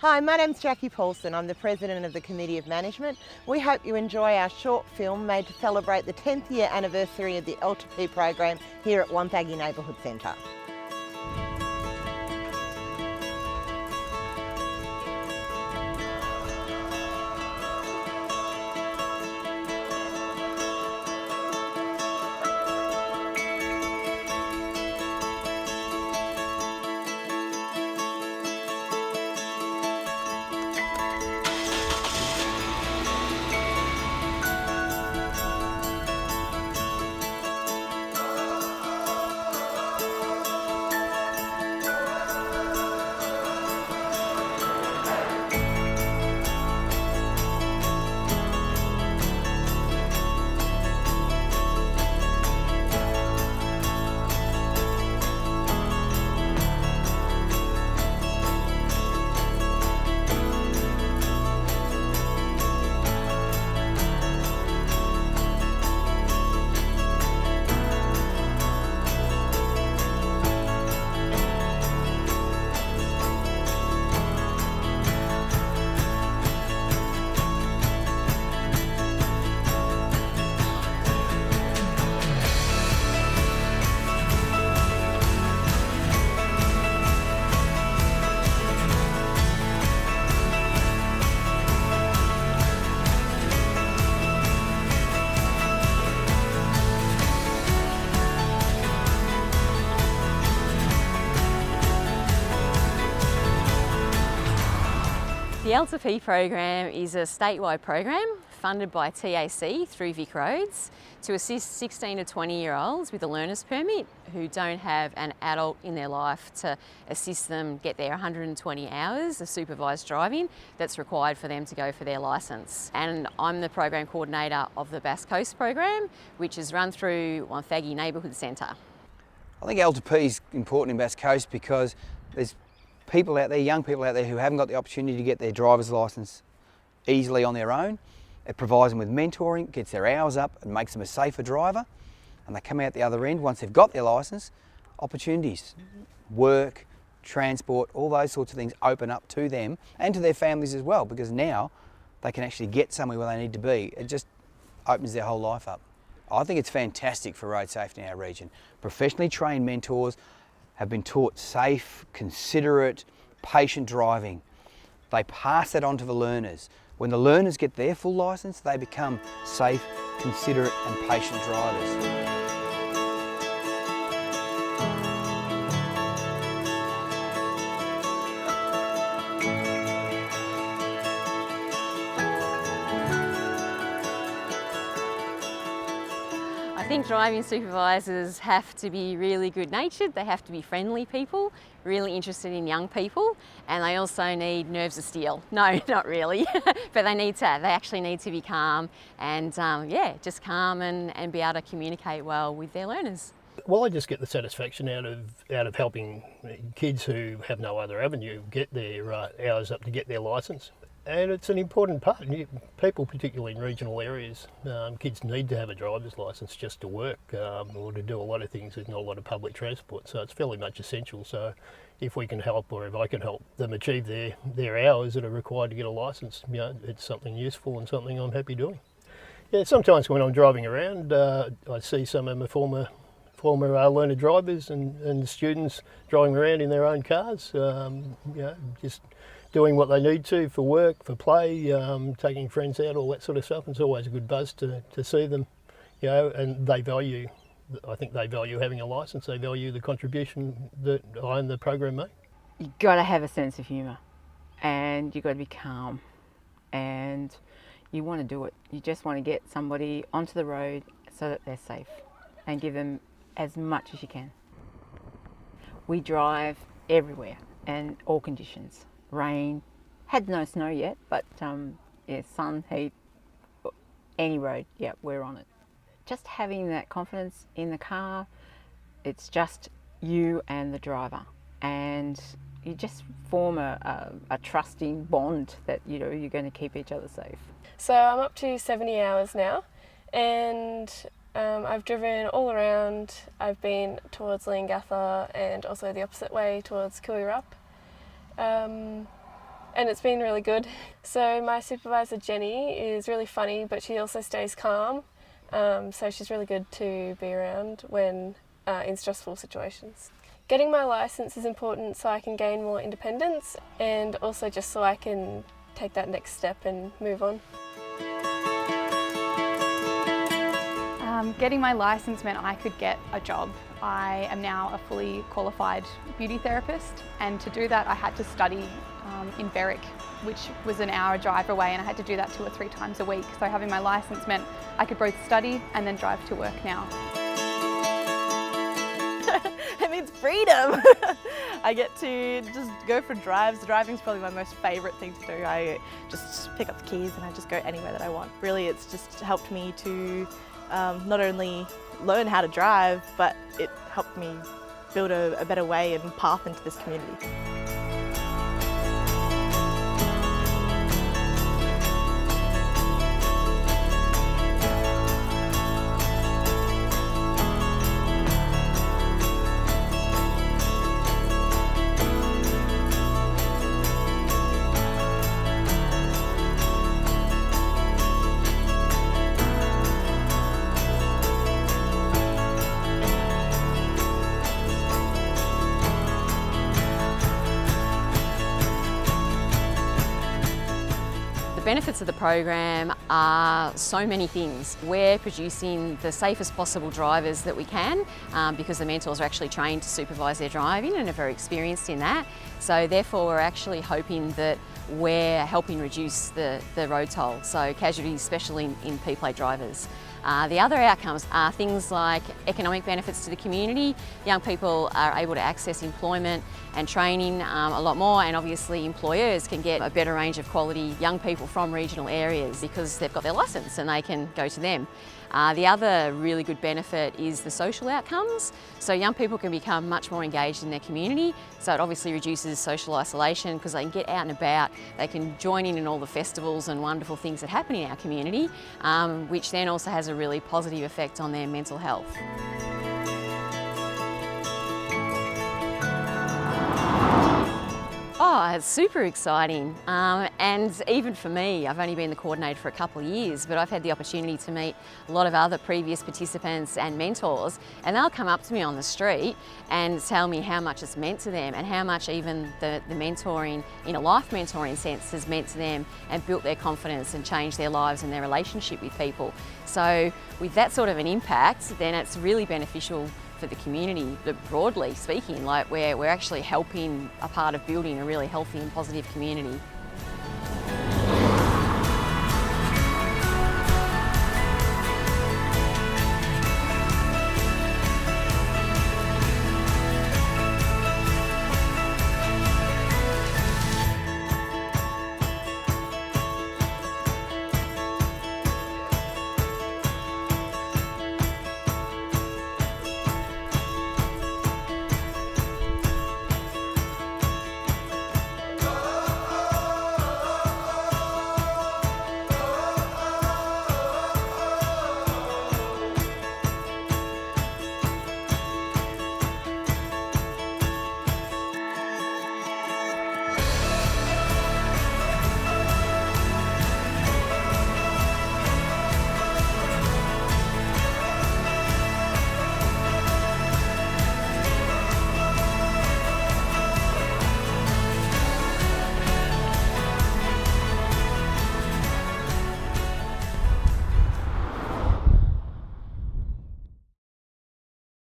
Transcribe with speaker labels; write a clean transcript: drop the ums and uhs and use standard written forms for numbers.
Speaker 1: Hi, my name's Jackie Paulson. I'm the President of the Committee of Management. We hope you enjoy our short film made to celebrate the 10th year anniversary of the L2P program here at Wonthaggi Neighbourhood Centre.
Speaker 2: The L2P program is a statewide program funded by TAC through Vic Roads to assist 16 to 20-year-olds with a learner's permit who don't have an adult in their life to assist them get their 120 hours of supervised driving that's required for them to go for their licence. And I'm the program coordinator of the Bass Coast program, which is run through Wonthaggi Neighbourhood Centre.
Speaker 3: I think L2P is important in Bass Coast because there's people out there, young people out there who haven't got the opportunity to get their driver's licence easily on their own. It provides them with mentoring, gets their hours up and makes them a safer driver. And they come out the other end, once they've got their licence, opportunities, work, transport, all those sorts of things open up to them and to their families as well, because now they can actually get somewhere where they need to be. It just opens their whole life up. I think it's fantastic for road safety in our region. Professionally trained mentors have been taught safe, considerate, patient driving. They pass that on to the learners. When the learners get their full licence, they become safe, considerate and patient drivers.
Speaker 2: I think driving supervisors have to be really good-natured, they have to be friendly people, really interested in young people, and they also need nerves of steel. No, not really, but they actually need to be calm and yeah, just calm and be able to communicate well with their learners.
Speaker 4: Well, I just get the satisfaction out of helping kids who have no other avenue get their hours up to get their licence. And it's an important part. People, particularly in regional areas, kids need to have a driver's licence just to work or to do a lot of things. There's not a lot of public transport, so it's fairly much essential. So if we can help, or if I can help them achieve their hours that are required to get a licence, it's something useful and something I'm happy doing. Yeah, sometimes when I'm driving around, I see some of my former learner drivers and students driving around in their own cars, just doing what they need to for work, for play, taking friends out, all that sort of stuff. It's always a good buzz to see them, and they value, I think they value having a licence, they value the contribution that I and the program make.
Speaker 5: You've got to have a sense of humour and you've got to be calm and you want to do it. You just want to get somebody onto the road so that they're safe and give them as much as you can. We drive everywhere and all conditions. Rain, had no snow yet, but yeah, sun, heat, any road, yeah, we're on it. Just having that confidence in the car, it's just you and the driver, and you just form a trusting bond that you're going to keep each other safe.
Speaker 6: So I'm up to 70 hours now, and I've driven all around. I've been towards Leongatha and also the opposite way towards Kilirup. and it's been really good. So my supervisor Jenny is really funny, but she also stays calm, so she's really good to be around when in stressful situations. Getting my licence is important so I can gain more independence, and also just so I can take that next step and move on.
Speaker 7: Getting my licence meant I could get a job. I am now a fully qualified beauty therapist, and to do that I had to study in Berwick, which was an hour drive away, and I had to do that 2 or 3 times a week. So having my licence meant I could both study and then drive to work now.
Speaker 8: It means freedom. I get to just go for drives. Driving's probably my most favourite thing to do. I just pick up the keys and I just go anywhere that I want. Really, it's just helped me to not only learn how to drive, but it helped me build a better way and path into this community.
Speaker 2: The benefits of the program are so many things. We're producing the safest possible drivers that we can because the mentors are actually trained to supervise their driving and are very experienced in that. So therefore we're actually hoping that we're helping reduce the road toll, so casualties, especially in P-plate drivers. The other outcomes are things like economic benefits to the community. Young people are able to access employment and training a lot more, and obviously employers can get a better range of quality young people from regional areas because they've got their licence and they can go to them. The other really good benefit is the social outcomes. So young people can become much more engaged in their community, so it obviously reduces social isolation because they can get out and about, they can join in all the festivals and wonderful things that happen in our community, which then also has a really positive effect on their mental health. Oh, it's super exciting. And even for me, I've only been the coordinator for a couple of years, but I've had the opportunity to meet a lot of other previous participants and mentors, and they'll come up to me on the street and tell me how much it's meant to them and how much even the mentoring, in a life mentoring sense, has meant to them and built their confidence and changed their lives and their relationship with people. So with that sort of an impact, then it's really beneficial for the community, but broadly speaking, like we're actually helping a part of building a really healthy and positive community.